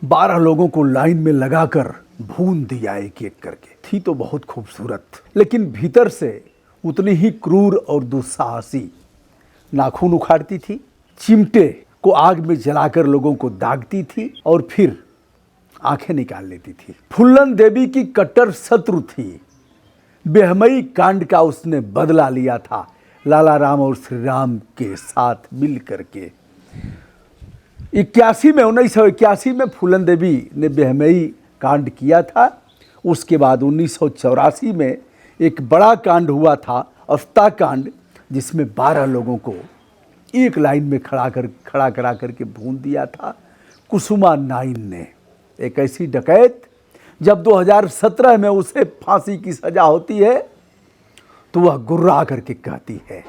12 लोगों को लाइन में लगाकर भून दिया एक एक करके। थी तो बहुत खूबसूरत, लेकिन भीतर से उतनी ही क्रूर और दुस्साहसी। नाखून उखाड़ती थी, चिमटे को आग में जलाकर लोगों को दागती थी और फिर आंखें निकाल लेती थी। फूलन देवी की कट्टर शत्रु थी। बेहमई कांड का उसने बदला लिया था लाला राम और श्री राम के साथ मिल करके। 1981 में फूलन देवी ने बेहमई कांड किया था। उसके बाद 1984 में एक बड़ा कांड हुआ था, अस्ता कांड, जिसमें 12 लोगों को एक लाइन में खड़ा करा करके भून दिया था कुसुमा नाइन ने। एक ऐसी डकैत, जब 2017 में उसे फांसी की सजा होती है तो वह गुर्रा करके कहती है,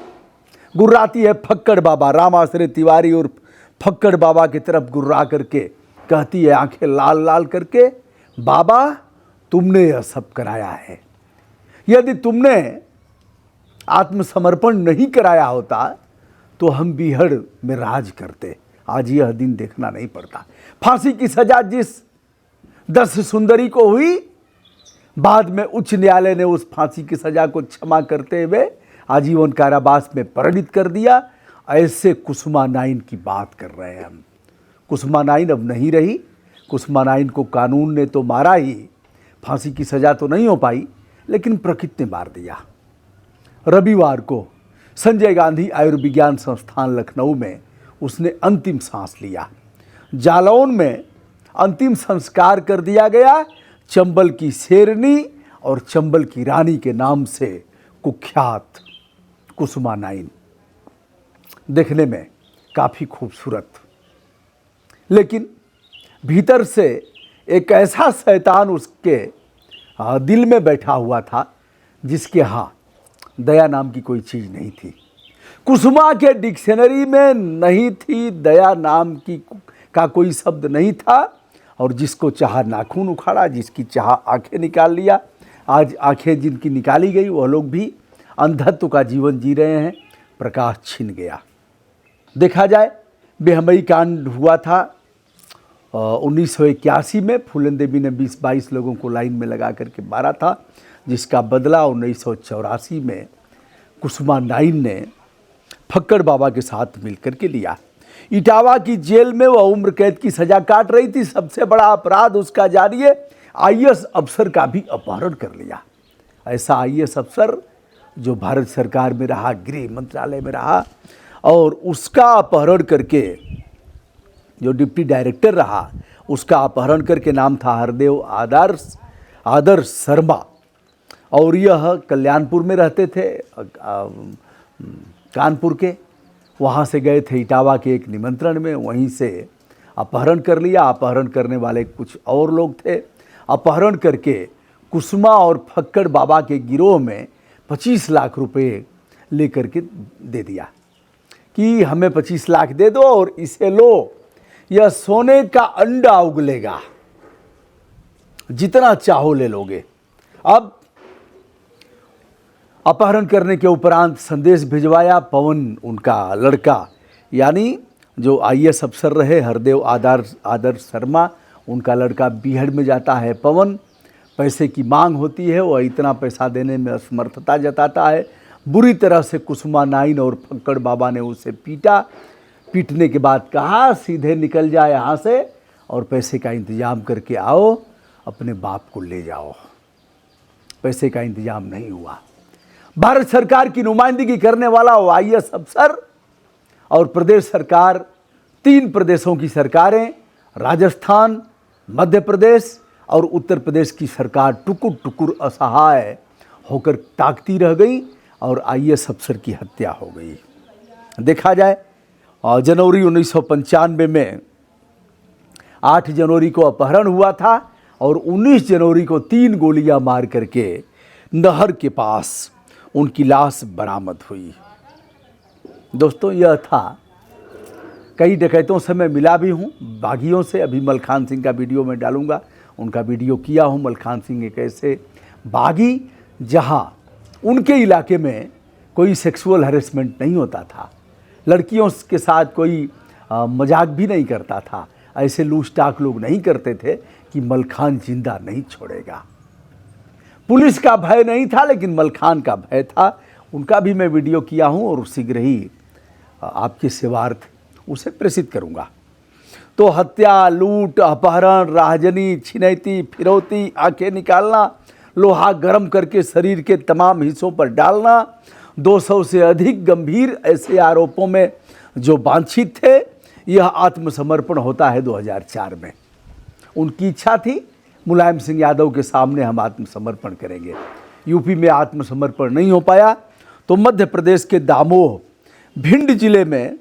गुर्राती है फक्कड़ बाबा, रामाश्रय तिवारी और फक्कड़ बाबा की तरफ गुर्रा करके कहती है, आंखें लाल लाल करके, बाबा तुमने यह सब कराया है। यदि तुमने आत्मसमर्पण नहीं कराया होता तो हम बीहड़ में राज करते। आज यह दिन देखना नहीं पड़ता। फांसी की सजा जिस 10 सुंदरी को हुई, बाद में उच्च न्यायालय ने उस फांसी की सजा को क्षमा करते हुए आजीवन कारावास में परिणित कर दिया। ऐसे कुसुमा नाइन की बात कर रहे हैं हम। कुसुमा नाइन अब नहीं रही। कुसुमा नाइन को कानून ने तो मारा ही, फांसी की सजा तो नहीं हो पाई, लेकिन प्रकृति ने मार दिया। रविवार को संजय गांधी आयुर्विज्ञान संस्थान लखनऊ में उसने अंतिम सांस लिया। जालौन में अंतिम संस्कार कर दिया गया। चंबल की शेरनी और चंबल की रानी के नाम से कुख्यात कुसुमा नाइन। देखने में काफ़ी खूबसूरत, लेकिन भीतर से एक ऐसा शैतान उसके दिल में बैठा हुआ था जिसके यहाँ दया नाम की कोई चीज़ नहीं थी। कुसुमा के डिक्शनरी में नहीं थी, दया नाम की का कोई शब्द नहीं था। और जिसको चाहा नाखून उखाड़ा, जिसकी चाहा आंखें निकाल लिया। आज आंखें जिनकी निकाली गई वह लोग भी अंधत्व का जीवन जी रहे हैं। प्रकाश छिन गया। देखा जाए, बेहमई कांड हुआ था 1981 में। फूलन देवी ने 20-22 लोगों को लाइन में लगा करके मारा था, जिसका बदला 1984 में कुसुमा नाइन ने फक्कड़ बाबा के साथ मिलकर के लिया। इटावा की जेल में वह उम्र कैद की सजा काट रही थी। सबसे बड़ा अपराध उसका जारी है, आईएएस अफसर का भी अपहरण कर लिया। ऐसा आईएएस अफसर जो भारत सरकार में रहा, गृह मंत्रालय में रहा, और उसका अपहरण करके, जो डिप्टी डायरेक्टर रहा, उसका अपहरण करके, नाम था हरदेव आदर्श शर्मा, और यह कल्याणपुर में रहते थे, कानपुर के। वहाँ से गए थे इटावा के एक निमंत्रण में, वहीं से अपहरण कर लिया। अपहरण करने वाले कुछ और लोग थे। अपहरण करके कुसुमा और फक्कड़ बाबा के गिरोह में 25 लाख रुपए लेकर के दे दिया कि हमें 25 लाख दे दो और इसे लो, यह सोने का अंडा उगलेगा, जितना चाहो ले लोगे। अब अपहरण करने के उपरांत संदेश भिजवाया। पवन उनका लड़का, यानी जो आईएएस अफसर रहे हरदेव आदर्श शर्मा, उनका लड़का बीहड़ में जाता है। पवन, पैसे की मांग होती है, वह इतना पैसा देने में असमर्थता जताता है। बुरी तरह से कुसुमा नाइन और फक्कड़ बाबा ने उसे पीटा। पीटने के बाद कहा, सीधे निकल जाए यहाँ से और पैसे का इंतजाम करके आओ, अपने बाप को ले जाओ। पैसे का इंतजाम नहीं हुआ। भारत सरकार की नुमाइंदगी करने वाला वो आईएएस अफसर और प्रदेश सरकार, 3 प्रदेशों की सरकारें, राजस्थान, मध्य प्रदेश और उत्तर प्रदेश की सरकार टुकुर टुकुर असहाय होकर ताकती रह गई और आईएएस अफसर की हत्या हो गई। देखा जाए, जनवरी 1995 में 8 जनवरी को अपहरण हुआ था और 19 जनवरी को 3 गोलियां मार करके नहर के पास उनकी लाश बरामद हुई। दोस्तों, यह था। कई डकैतों से मैं मिला भी हूँ, बागियों से। अभी मलखान सिंह का वीडियो मैं डालूंगा, उनका वीडियो किया हूँ। मलखान सिंह एक ऐसे बागी जहाँ उनके इलाके में कोई सेक्सुअल हैरेसमेंट नहीं होता था, लड़कियों के साथ कोई मजाक भी नहीं करता था। ऐसे लूटटाक लोग नहीं करते थे कि मलखान जिंदा नहीं छोड़ेगा। पुलिस का भय नहीं था, लेकिन मलखान का भय था। उनका भी मैं वीडियो किया हूं और शीघ्र ही आपके सेवार्थ उसे प्रेषित करूंगा। तो हत्या, लूट, अपहरण, राहजनी, छिनैती, फिरौती, आंखें निकालना, लोहा गर्म करके शरीर के तमाम हिस्सों पर डालना, 200 से अधिक गंभीर ऐसे आरोपों में जो वांछित थे, यह आत्मसमर्पण होता है 2004 में। उनकी इच्छा थी मुलायम सिंह यादव के सामने हम आत्मसमर्पण करेंगे। यूपी में आत्मसमर्पण नहीं हो पाया, तो मध्य प्रदेश के दामोह, भिंड जिले में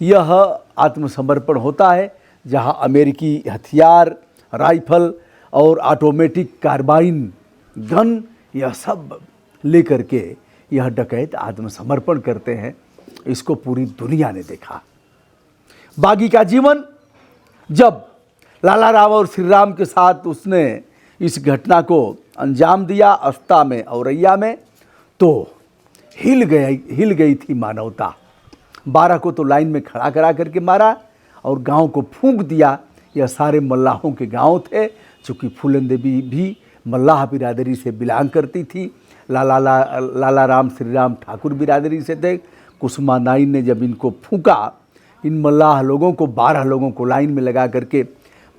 यह आत्मसमर्पण होता है, जहां अमेरिकी हथियार, राइफल और ऑटोमेटिक कार्बाइन गन यह सब लेकर के यह डकैत आत्मसमर्पण करते हैं। इसको पूरी दुनिया ने देखा। बागी का जीवन, जब लाला राम और श्री राम के साथ उसने इस घटना को अंजाम दिया अस्ता में, औरैया में, तो हिल गई थी मानवता। 12 को तो लाइन में खड़ा करा करके मारा और गांव को फूंक दिया। यह सारे मल्लाहों के गांव थे, चूँकि फूलन देवी भी मल्लाह बिरादरी से बिलोंग करती थी। लाला राम श्री राम ठाकुर बिरादरी से थे। कुसुमा नाइन ने जब इनको फूंका, इन मल्लाह लोगों को, 12 लोगों को लाइन में लगा करके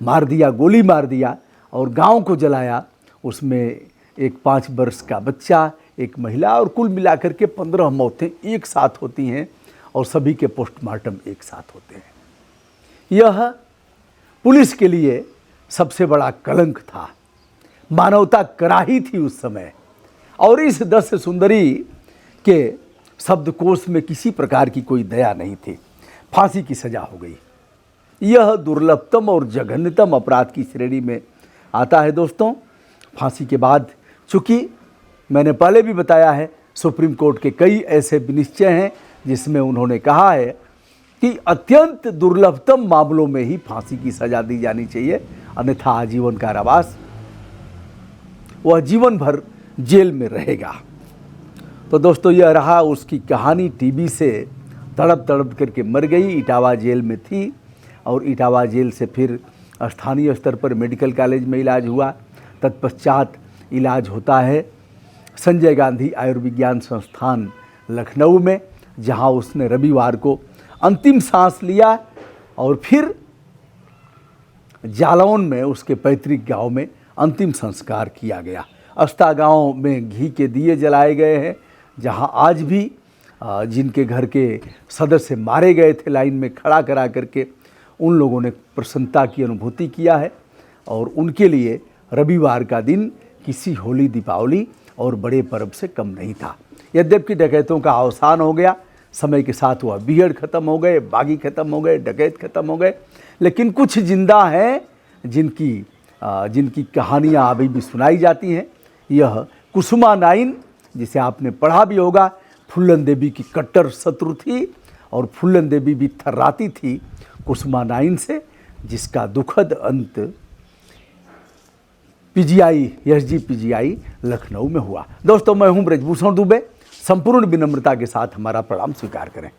मार दिया, गोली मार दिया और गांव को जलाया। उसमें एक 5 वर्ष का बच्चा, एक महिला, और कुल मिलाकर के 15 मौतें एक साथ होती हैं और सभी के पोस्टमार्टम एक साथ होते हैं। यह पुलिस के लिए सबसे बड़ा कलंक था। मानवता कराही थी उस समय, और इस 10 सुंदरी के शब्दकोश में किसी प्रकार की कोई दया नहीं थी। फांसी की सजा हो गई। यह दुर्लभतम और जघन्यतम अपराध की श्रेणी में आता है दोस्तों। फांसी के बाद, चूँकि मैंने पहले भी बताया है, सुप्रीम कोर्ट के कई ऐसे विनिश्चय हैं जिसमें उन्होंने कहा है कि अत्यंत दुर्लभतम मामलों में ही फांसी की सजा दी जानी चाहिए, अन्यथा आजीवन कारावास, वह जीवन भर जेल में रहेगा। तो दोस्तों, यह रहा उसकी कहानी। टीबी से तड़प तड़प करके मर गई, इटावा जेल में थी और इटावा जेल से फिर स्थानीय स्तर पर मेडिकल कॉलेज में इलाज हुआ। तत्पश्चात इलाज होता है संजय गांधी आयुर्विज्ञान संस्थान लखनऊ में, जहां उसने रविवार को अंतिम सांस लिया और फिर जालौन में उसके पैतृक गांव में अंतिम संस्कार किया गया। अस्ता गांव में घी के दिए जलाए गए हैं, जहां आज भी जिनके घर के सदस्य मारे गए थे लाइन में खड़ा करा करके, उन लोगों ने प्रसन्नता की अनुभूति किया है। और उनके लिए रविवार का दिन किसी होली, दीपावली और बड़े पर्व से कम नहीं था। यद्यपि डकैतों का अवसान हो गया, समय के साथ वह बीहड़ खत्म हो गए, बागी खत्म हो गए, डकैत खत्म हो गए, लेकिन कुछ जिंदा हैं जिनकी कहानियाँ अभी भी सुनाई जाती हैं। यह कुसुमा नाइन, जिसे आपने पढ़ा भी होगा, फूलन देवी की कट्टर शत्रु थी और फूलन देवी भी थर्राती थी कुसुमा नाइन से, जिसका दुखद अंत एसजी पीजीआई लखनऊ में हुआ। दोस्तों, मैं हूं ब्रजभूषण दुबे। संपूर्ण विनम्रता के साथ हमारा प्रणाम स्वीकार करें।